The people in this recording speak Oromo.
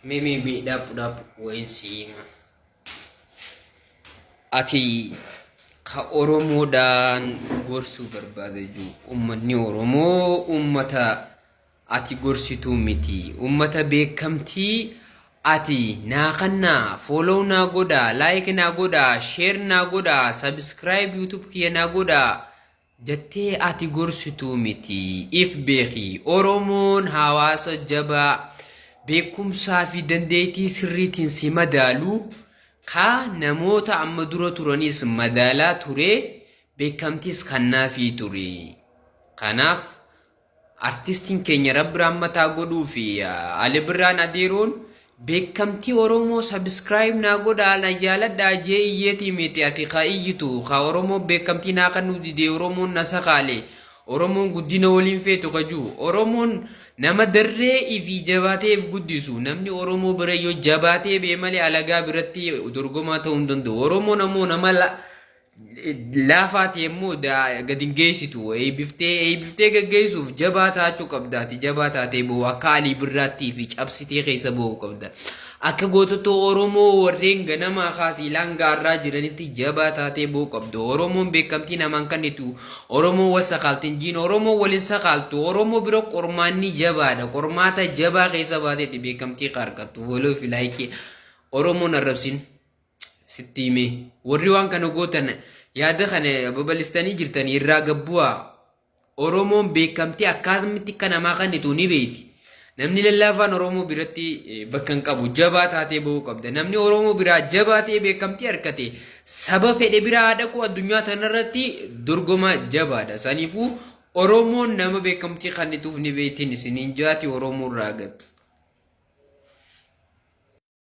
Mimi dap wayin sima. Ati ka Oromoodhaan gorsuu barbaade jiru. Uummanni Oromoo uummata ati gorsituu miti. Uummata beekamtii ati naa kannaa follow naa godhaa, like naa godhaa, share naa godhaa, subscribe YouTube kiyya naa godhaa jettee ati gorsituu miti. If beeki Oromoon hawaasa jabaa beekumsaa fi dandeettii sirriitiin si madaalu ka namoota amma dura turanis madaalaa ture beekamtiis kannaafii ture. Kanaaf artistiin keenya Rabbi rahmataa godhuu fi Ali Birraan Adeeroon beekamtii Oromoo subscribe naa godhaa na jaaladhaa jee iyyeetii miti ati ka iyyitu ka Oromoo beekamtii naa kan nu didee Oromoon na sakaale Oromoon guddina waliin feetu kajuu Oromoon nama darree ifi jabaateef guddisu namni Oromoo bira yoo jabaatee bee malee alagaa biratti dorgomaa ta'uu hin danda'u. Oromoon ammoo nama laafaati immoo gadi geessitu eebbiftee gaggeessuuf jabaa taachuu qabdaati. Jabaa taatee boo akka Alii Birraattii fi cabsitee keessa ba'uu qabda. Akka gootota Oromoo warreen ganamaa kaasii laangaarraa jiranitti jabaa taatee ba'uu qabdu. Oromoon beekamtii namaan kennitu. Oromoon wal sakaaltiin jiin Oromoon waliin sakaaltu. Oromoo bira qormaanni jabaadha. Qormaata jabaa keessa baateetti beekamtii harkattu. Follow fi like Oromoon arrabsin sitti hime. Warri waan kana gootan yaada kana babal'istanii jirtan irraa gabbu'aa. Oromoon beekamtii akkamitti akka namaa kennitu ni beekti. Namni lallaafaan Oromoo biratti bakka hin qabu jabaa taatee ba'uu qabda. Namni Oromoo biraa jabaa ta'ee beekamtii harkate saba fedhe biraa dhaqu addunyaa tanarratti dorgoma jabaadha. Saniifuu Oromoon nama beekamtii kennituuf ni beektin isiniin jaati Oromoo irraa gatu.